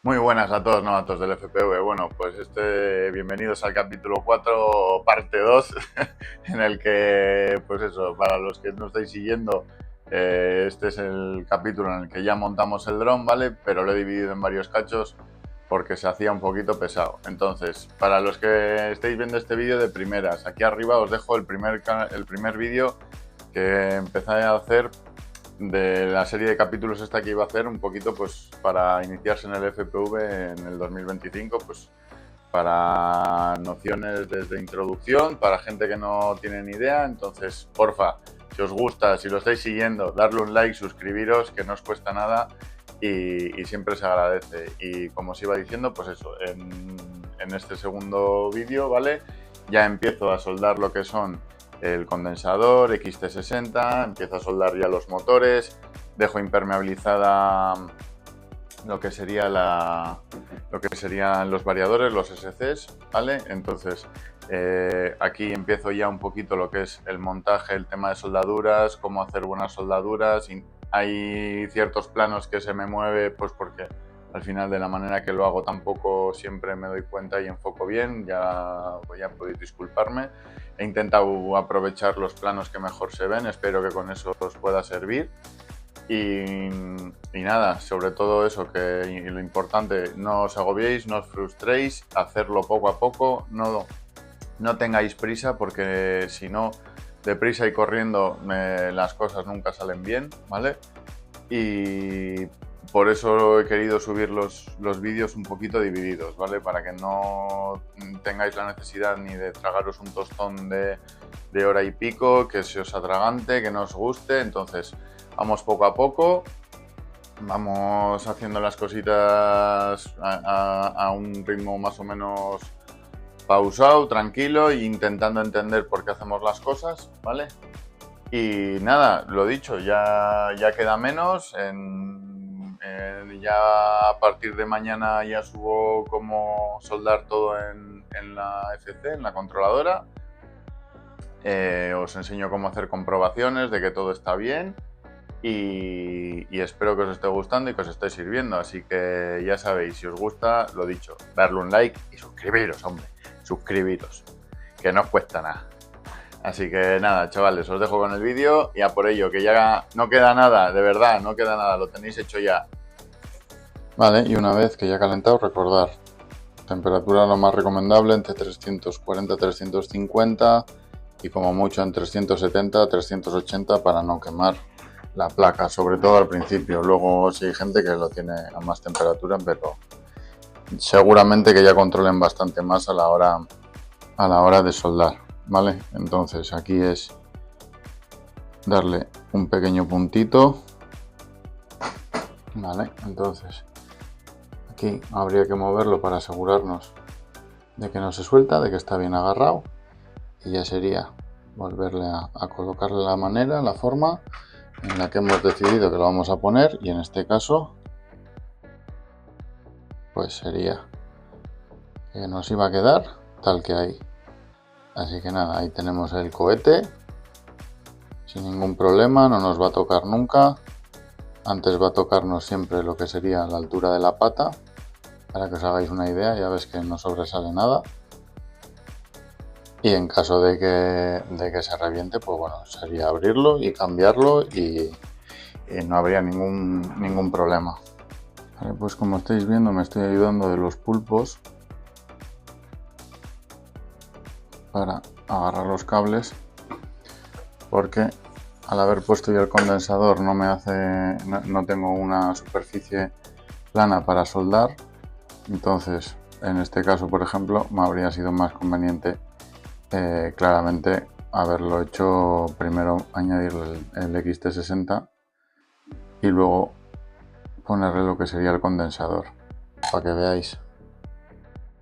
Muy buenas a todos novatos del FPV. Bueno, pues bienvenidos al capítulo 4, parte 2, en el que, pues eso, para los que no estáis siguiendo, este es el capítulo en el que ya montamos el dron, ¿vale? Pero lo he dividido en varios cachos porque se hacía un poquito pesado. Entonces, para los que estéis viendo este vídeo de primeras, aquí arriba os dejo el primer vídeo que empecé a hacer de la serie de capítulos esta que iba a hacer un poquito pues para iniciarse en el FPV en el 2025, pues para nociones desde introducción, para gente que no tiene ni idea. Entonces, porfa, si os gusta, si lo estáis siguiendo, darle un like, suscribiros, que no os cuesta nada y siempre se agradece. Y como os iba diciendo, pues eso, en este segundo vídeo, ¿vale? Ya empiezo a soldar lo que son el condensador XT60, empiezo a soldar ya los motores, dejo impermeabilizada lo que serían los variadores, los SCs, ¿vale? Entonces aquí empiezo ya un poquito lo que es el montaje, el tema de soldaduras, cómo hacer buenas soldaduras. Hay ciertos planos que se me mueve pues porque al final de la manera que lo hago tampoco siempre me doy cuenta y enfoco bien, ya podéis disculparme. He intentado aprovechar los planos que mejor se ven, espero que con eso os pueda servir. Y nada, sobre todo eso, que lo importante, no os agobiéis, no os frustréis, hacerlo poco a poco, no tengáis prisa, porque si no, deprisa y corriendo las cosas nunca salen bien, ¿vale? Y por eso he querido subir los vídeos un poquito divididos, ¿vale? Para que no tengáis la necesidad ni de tragaros un tostón de hora y pico, que se os atragante, que no os guste. Entonces, vamos poco a poco, vamos haciendo las cositas a un ritmo más o menos pausado, tranquilo, e intentando entender por qué hacemos las cosas, ¿vale? Y nada, lo dicho, ya queda menos. Ya a partir de mañana ya subo cómo soldar todo en la FC, en la controladora. Os enseño cómo hacer comprobaciones de que todo está bien. Y espero que os esté gustando y que os esté sirviendo. Así que ya sabéis, si os gusta, lo dicho, darle un like y suscribiros, hombre. Suscribiros, que no os cuesta nada. Así que nada, chavales, os dejo con el vídeo y a por ello, que ya no queda nada, de verdad, no queda nada, lo tenéis hecho ya. Vale, y una vez que ya ha calentado, recordar, temperatura lo más recomendable entre 340 y 350 y como mucho en 370 a 380 para no quemar la placa, sobre todo al principio. Luego sí hay gente que lo tiene a más temperatura, pero seguramente que ya controlen bastante más a la hora de soldar. ¿Vale? Entonces aquí es darle un pequeño puntito, ¿vale? Entonces aquí habría que moverlo para asegurarnos de que no se suelta, de que está bien agarrado, y ya sería volverle a colocarle la manera, la forma en la que hemos decidido que lo vamos a poner, y en este caso pues sería que nos iba a quedar tal que ahí. Así que nada, ahí tenemos el cohete sin ningún problema, no nos va a tocar nunca. Antes va a tocarnos siempre lo que sería la altura de la pata, para que os hagáis una idea, ya ves que no sobresale nada. Y en caso de que se reviente, pues bueno, sería abrirlo y cambiarlo y no habría ningún problema. Vale, pues como estáis viendo, me estoy ayudando de los pulpos para agarrar los cables, porque al haber puesto ya el condensador no tengo una superficie plana para soldar. Entonces en este caso, por ejemplo, me habría sido más conveniente claramente haberlo hecho primero, añadirle el XT60 y luego ponerle lo que sería el condensador, para que veáis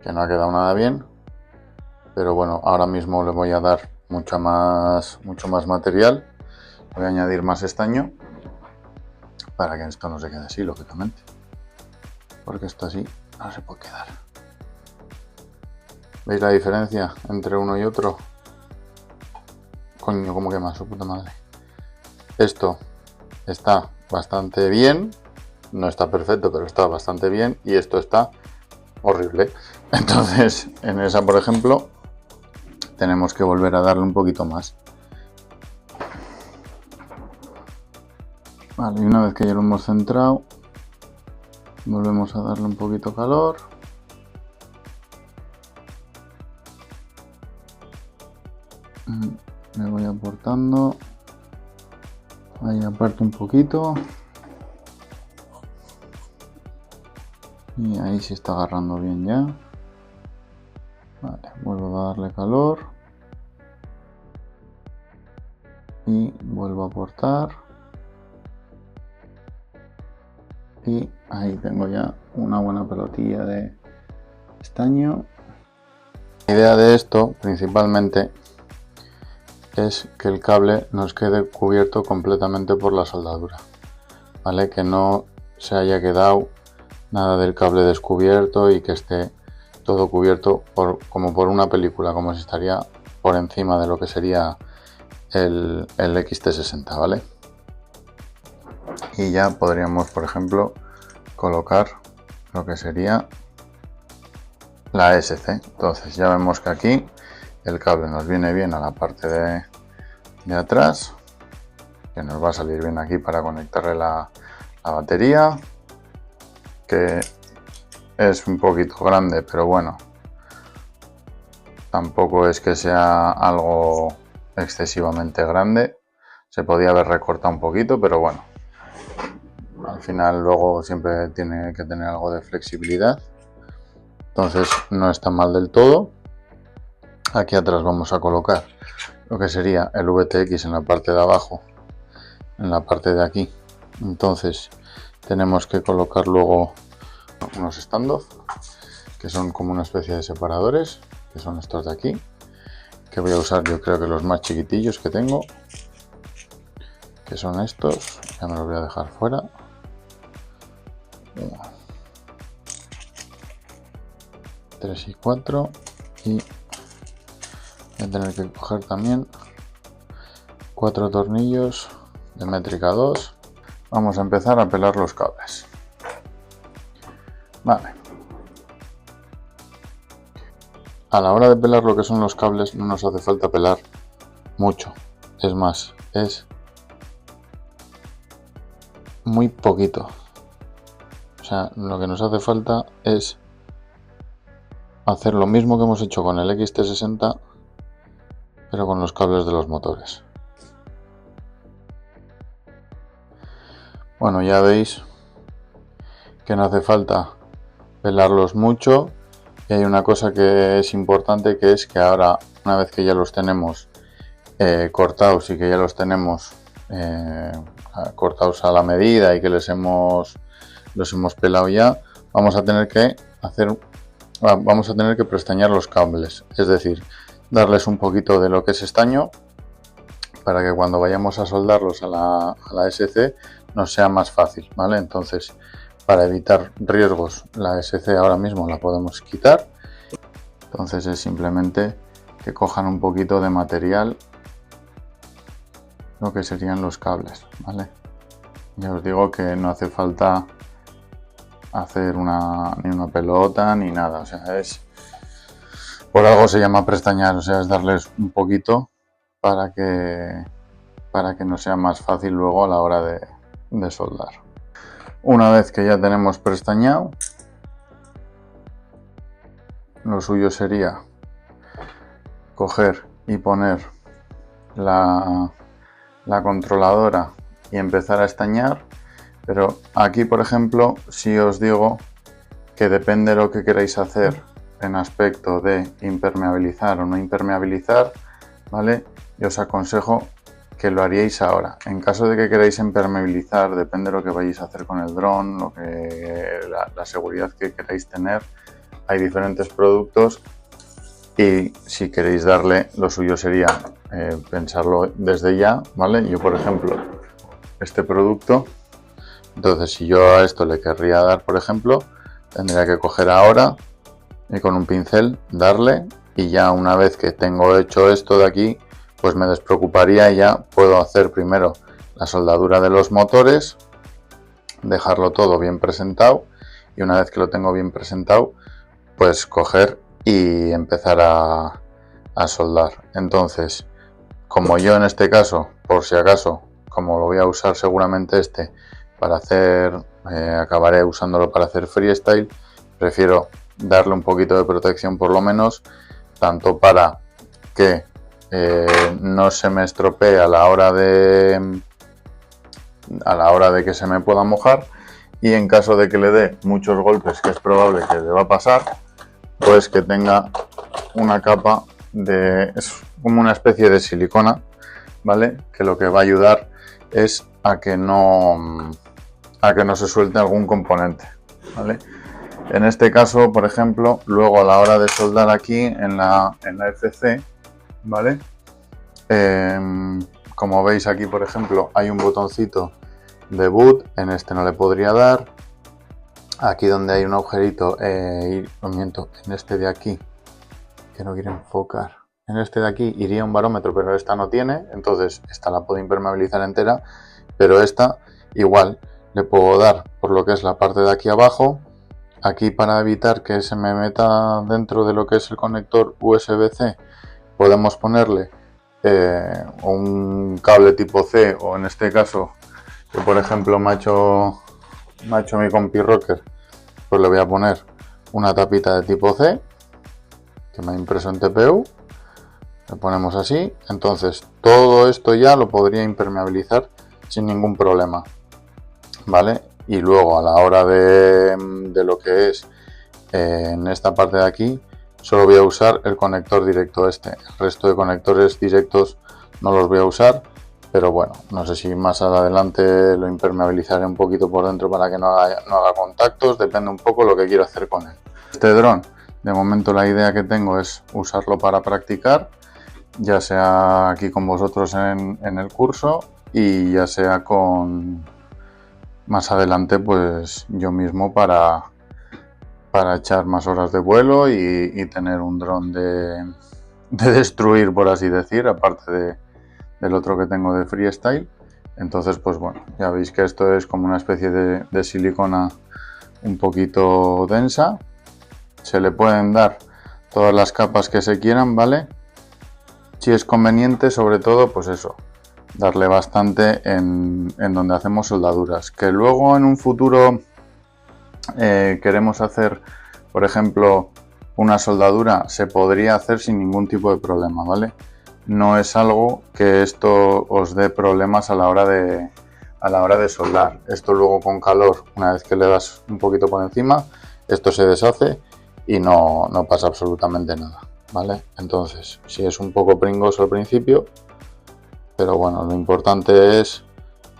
que no ha quedado nada bien. Pero bueno, ahora mismo le voy a dar mucho más material, voy a añadir más estaño para que esto no se quede así, lógicamente, porque esto así no se puede quedar. ¿Veis la diferencia entre uno y otro? Coño, cómo quema, su puta madre. Esto está bastante bien, no está perfecto, pero está bastante bien, y esto está horrible. Entonces en esa, por ejemplo, tenemos que volver a darle un poquito más. Vale, y una vez que ya lo hemos centrado, volvemos a darle un poquito calor. Me voy aportando. Ahí aparto un poquito. Y ahí se está agarrando bien ya. Vale, vuelvo a darle calor. Y vuelvo a aportar. Y ahí tengo ya una buena pelotilla de estaño. La idea de esto principalmente es que el cable nos quede cubierto completamente por la soldadura, ¿vale? Que no se haya quedado nada del cable descubierto y que esté todo cubierto como por una película, como si estaría por encima de lo que sería el XT60, ¿vale? Y ya podríamos, por ejemplo, colocar lo que sería la SC. Entonces ya vemos que aquí el cable nos viene bien a la parte de atrás, que nos va a salir bien aquí para conectarle la batería, que es un poquito grande, pero bueno, tampoco es que sea algo excesivamente grande. Se podía haber recortado un poquito, pero bueno, al final luego siempre tiene que tener algo de flexibilidad, entonces no está mal del todo. Aquí atrás vamos a colocar lo que sería el VTX en la parte de abajo, en la parte de aquí. Entonces tenemos que colocar luego unos standoff, que son como una especie de separadores, que son estos de aquí, que voy a usar yo creo que los más chiquitillos que tengo, que son estos. Ya me los voy a dejar fuera. 3 y 4, y voy a tener que coger también 4 tornillos de métrica 2. Vamos a empezar a pelar los cables. Vale. A la hora de pelar lo que son los cables no nos hace falta pelar mucho. Es más, es muy poquito. O sea, lo que nos hace falta es hacer lo mismo que hemos hecho con el XT60, pero con los cables de los motores. Bueno, ya veis que no hace falta pelarlos mucho, y hay una cosa que es importante, que es que ahora, una vez que ya los tenemos cortados y que ya los tenemos cortados a la medida y que los hemos pelado ya, vamos a tener que prestañar los cables, es decir, darles un poquito de lo que es estaño para que cuando vayamos a soldarlos a la SC nos sea más fácil, ¿vale? Entonces, para evitar riesgos, la SC ahora mismo la podemos quitar. Entonces es simplemente que cojan un poquito de material, lo que serían los cables, ¿vale? Ya os digo que no hace falta hacer ni una pelota ni nada, o sea, por algo se llama prestañar, o sea, es darles un poquito para que nos sea más fácil luego a la hora de soldar. Una vez que ya tenemos prestañado, lo suyo sería coger y poner la controladora y empezar a estañar, pero aquí, por ejemplo, si os digo que depende de lo que queráis hacer en aspecto de impermeabilizar o no impermeabilizar, ¿vale? Yo os aconsejo que lo haríais ahora. En caso de que queráis impermeabilizar, depende de lo que vayáis a hacer con el dron, la seguridad que queráis tener. Hay diferentes productos y si queréis darle, lo suyo sería pensarlo desde ya, ¿vale? Yo, por ejemplo, este producto, entonces si yo a esto le querría dar, por ejemplo, tendría que coger ahora y con un pincel darle, y ya una vez que tengo hecho esto de aquí, pues me despreocuparía y ya puedo hacer primero la soldadura de los motores dejarlo todo bien presentado, y una vez que lo tengo bien presentado, pues coger y empezar a soldar. Entonces, como yo en este caso, por si acaso, como lo voy a usar seguramente para hacer, acabaré usándolo para hacer freestyle, prefiero darle un poquito de protección por lo menos, tanto para que no se me estropee a la hora de que se me pueda mojar, y en caso de que le dé muchos golpes, que es probable que le va a pasar, pues que tenga una capa es como una especie de silicona, ¿vale? Que lo que va a ayudar es a que no se suelte algún componente, ¿vale? En este caso, por ejemplo, luego a la hora de soldar aquí en la FC, ¿vale? Como veis aquí, por ejemplo, hay un botoncito de boot, en este no le podría dar. Aquí donde hay un agujerito, en este de aquí, que no quiere enfocar, en este de aquí iría un barómetro, pero esta no tiene, entonces esta la puedo impermeabilizar entera, pero esta igual le puedo dar por lo que es la parte de aquí abajo. Aquí, para evitar que se me meta dentro de lo que es el conector USB-C, podemos ponerle un cable tipo C, o en este caso, que por ejemplo me ha hecho mi compi Rocker, pues le voy a poner una tapita de tipo C que me ha impreso en TPU, le ponemos así. Entonces todo esto ya lo podría impermeabilizar sin ningún problema, ¿vale? Y luego a la hora de lo que es en esta parte de aquí, solo voy a usar el conector directo el resto de conectores directos no los voy a usar, pero bueno, no sé si más adelante lo impermeabilizaré un poquito por dentro para que no haga contactos, depende un poco lo que quiero hacer con él. Este dron, de momento la idea que tengo es usarlo para practicar, ya sea aquí con vosotros en el curso, y ya sea con más adelante pues yo mismo para echar más horas de vuelo y tener un dron de destruir, por así decir, aparte del otro que tengo de freestyle. Entonces, pues bueno, ya veis que esto es como una especie de silicona un poquito densa. Se le pueden dar todas las capas que se quieran, ¿vale? Si es conveniente, sobre todo, pues eso, darle bastante en donde hacemos soldaduras. Que luego en un futuro queremos hacer, por ejemplo, una soldadura, se podría hacer sin ningún tipo de problema, ¿vale? No es algo que esto os dé problemas a la hora de soldar. Esto luego con calor, una vez que le das un poquito por encima, esto se deshace y no pasa absolutamente nada, ¿vale? Entonces, sí es un poco pringoso al principio, pero bueno, lo importante es,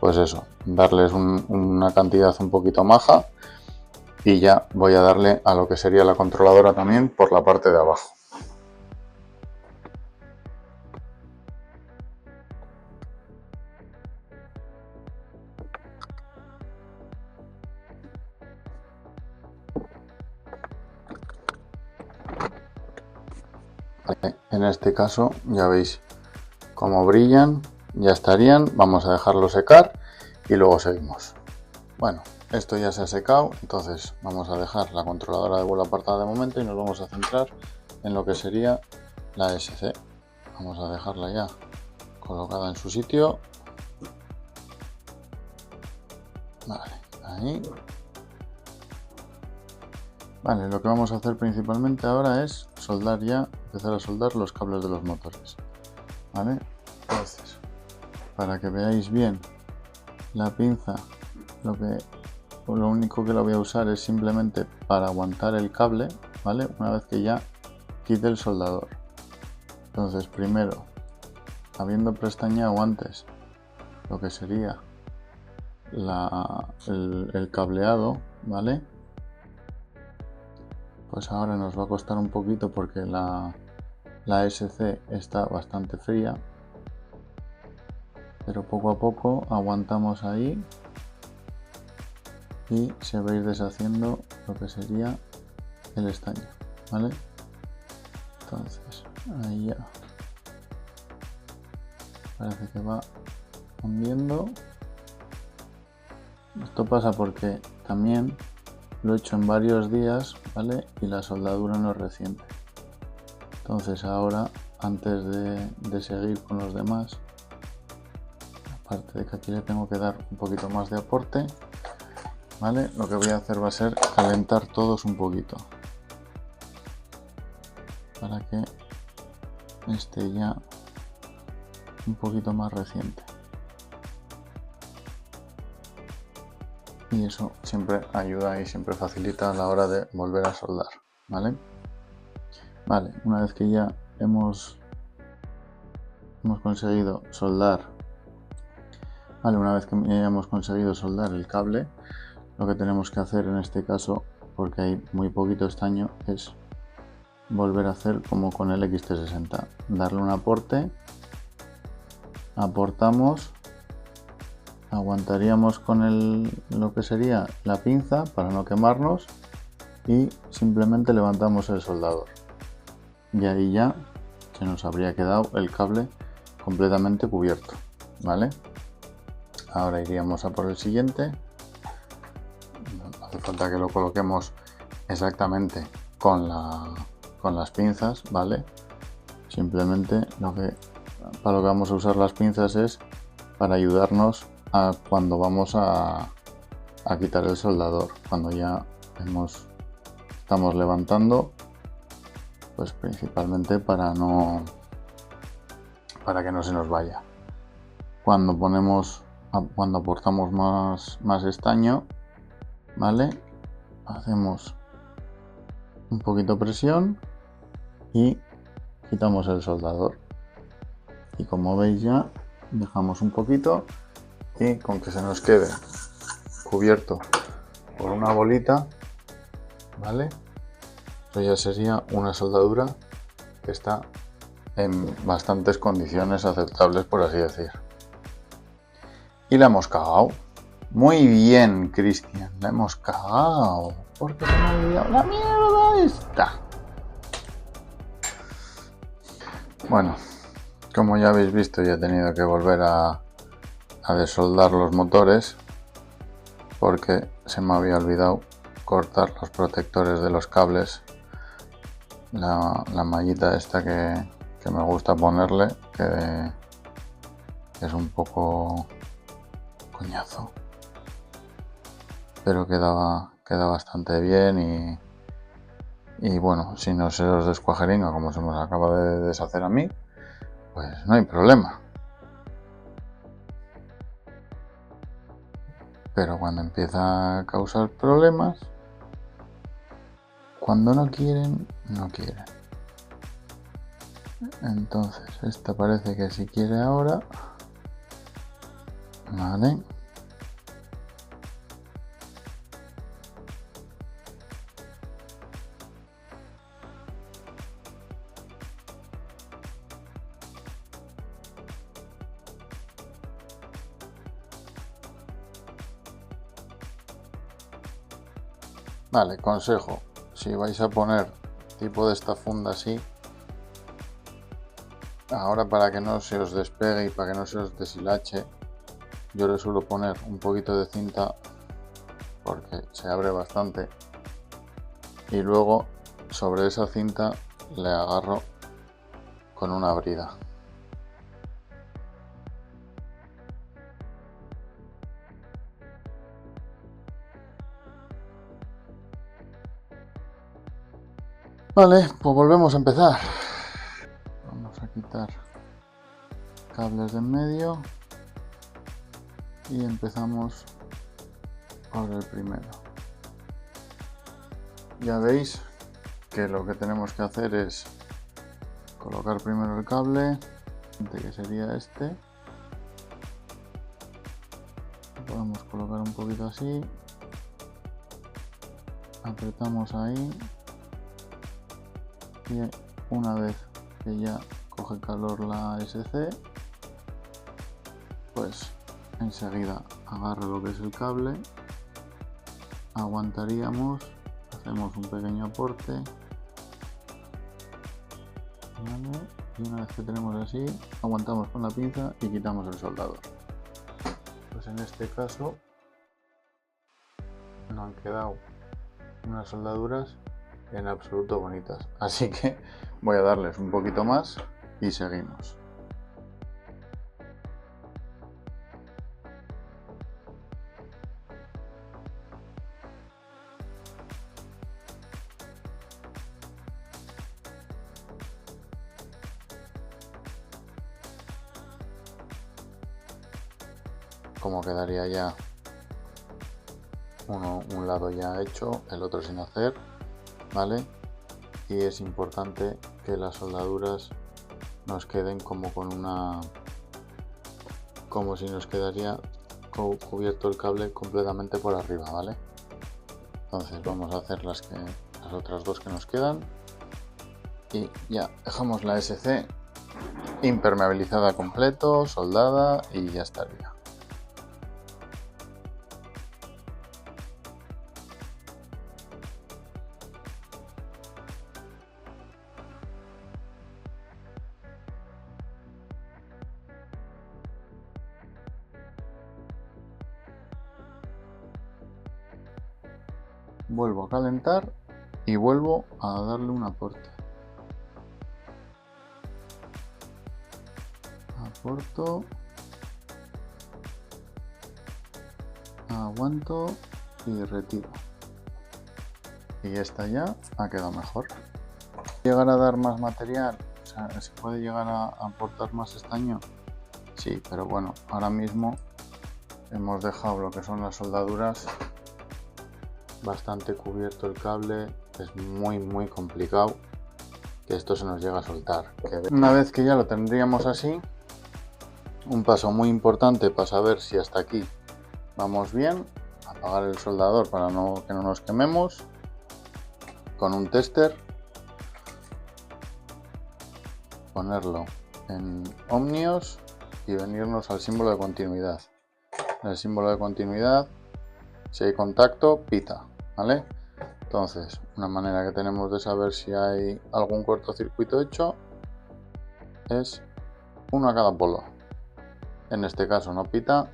pues eso, darles una cantidad un poquito maja, y ya voy a darle a lo que sería la controladora también por la parte de abajo. Vale, en este caso ya veis cómo brillan, ya estarían. Vamos a dejarlo secar y luego seguimos. Bueno, esto ya se ha secado, entonces vamos a dejar la controladora de vuelo apartada de momento y nos vamos a centrar en lo que sería la SC. Vamos a dejarla ya colocada en su sitio. Vale, ahí. Vale, lo que vamos a hacer principalmente ahora es empezar a soldar los cables de los motores. Vale, entonces, para que veáis bien la pinza, lo único que la voy a usar es simplemente para aguantar el cable, ¿vale? Una vez que ya quite el soldador. Entonces, primero, habiendo pestañeado antes lo que sería el cableado, ¿vale? Pues ahora nos va a costar un poquito porque la SC está bastante fría, pero poco a poco aguantamos ahí y se va a ir deshaciendo lo que sería el estaño, ¿vale? Entonces ahí ya parece que va hundiendo. Esto pasa porque también lo he hecho en varios días, ¿vale? Y la soldadura no es reciente. Entonces ahora, antes de seguir con los demás, aparte de que aquí le tengo que dar un poquito más de aporte, ¿vale? Lo que voy a hacer va a ser calentar todos un poquito para que esté ya un poquito más reciente. Y eso siempre ayuda y siempre facilita a la hora de volver a soldar, ¿vale? Vale, una vez que ya hemos conseguido soldar, vale, una vez que ya hemos conseguido soldar el cable, lo que tenemos que hacer en este caso, porque hay muy poquito estaño, es volver a hacer como con el XT60, darle un aporte, aportamos, aguantaríamos con lo que sería la pinza para no quemarnos y simplemente levantamos el soldador y ahí ya se nos habría quedado el cable completamente cubierto, ¿vale? Ahora iríamos a por el siguiente. No hace falta que lo coloquemos exactamente con las pinzas, ¿vale? Simplemente para lo que vamos a usar las pinzas es para ayudarnos a cuando vamos a quitar el soldador, cuando ya estamos levantando, pues principalmente para que no se nos vaya. Cuando aportamos más estaño, ¿vale? Hacemos un poquito presión y quitamos el soldador. Y como veis ya dejamos un poquito y con que se nos quede cubierto por una bolita, ¿vale? Eso ya sería una soldadura que está en bastantes condiciones aceptables, por así decir. Y la hemos cagado. Muy bien, Cristian, la hemos cagado. Porque se me ha olvidado la mierda esta. Bueno, como ya habéis visto, ya he tenido que volver a desoldar los motores porque se me había olvidado cortar los protectores de los cables. La mallita esta que me gusta ponerle, que es un poco coñazo, pero queda bastante bien y bueno, si no se os descuajeringa como se nos acaba de deshacer a mí, pues no hay problema. Pero cuando empieza a causar problemas, cuando no quieren, no quieren. Entonces, esta parece que sí quiere ahora. Vale. Vale, consejo, si vais a poner tipo de esta funda así, ahora para que no se os despegue y para que no se os deshilache, yo le suelo poner un poquito de cinta porque se abre bastante y luego sobre esa cinta le agarro con una brida. Vale, pues volvemos a empezar. Vamos a quitar cables de en medio y empezamos por el primero. Ya veis que lo que tenemos que hacer es colocar primero el cable, que sería este. Lo podemos colocar un poquito así, apretamos ahí y una vez que ya coge calor la SC, pues enseguida agarro lo que es el cable, aguantaríamos, hacemos un pequeño aporte, ¿vale? Y una vez que tenemos así, aguantamos con la pinza y quitamos el soldador. Pues en este caso no han quedado unas soldaduras en absoluto bonitas, así que voy a darles un poquito más y seguimos. Como quedaría ya un lado ya hecho, el otro sin hacer, ¿vale? Y es importante que las soldaduras nos queden como si nos quedaría cubierto el cable completamente por arriba, ¿vale? Entonces vamos a hacer las otras dos que nos quedan y ya dejamos la SC impermeabilizada completo, soldada y ya estaría. Vuelvo a calentar y vuelvo a darle un aporte. Aporto, aguanto y retiro. Y esta ya ha quedado mejor. ¿Llegar a dar más material? O sea, ¿se puede llegar a aportar más estaño? Sí, pero bueno, ahora mismo hemos dejado lo que son las soldaduras bastante cubierto el cable. Es muy complicado que esto se nos llegue a soltar. Una vez que ya lo tendríamos así, un paso muy importante para saber si hasta aquí vamos bien, apagar el soldador para que no nos quememos con un tester, ponerlo en ohmios y venirnos al símbolo de continuidad. En el símbolo de continuidad, si hay contacto, pita, ¿vale? Entonces, una manera que tenemos de saber si hay algún cortocircuito hecho es uno a cada polo. En este caso no pita,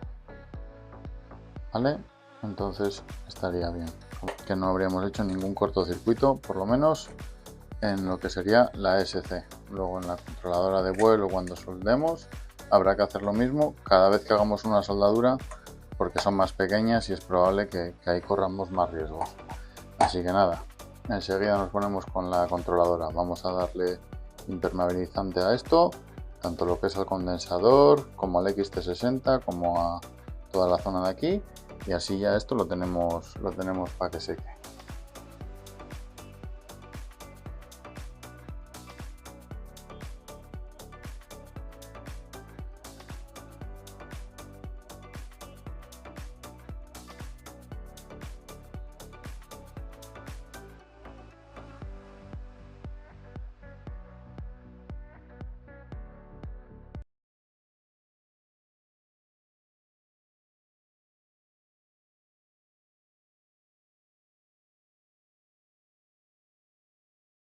¿vale? Entonces estaría bien, que no habríamos hecho ningún cortocircuito, por lo menos en lo que sería la SC. Luego en la controladora de vuelo, cuando soldemos, habrá que hacer lo mismo cada vez que hagamos una soldadura, porque son más pequeñas y es probable que ahí corramos más riesgo. Así que nada, enseguida nos ponemos con la controladora. Vamos a darle impermeabilizante a esto, tanto lo que es al condensador, como al XT60, como a toda la zona de aquí, y así ya esto lo tenemos para que seque.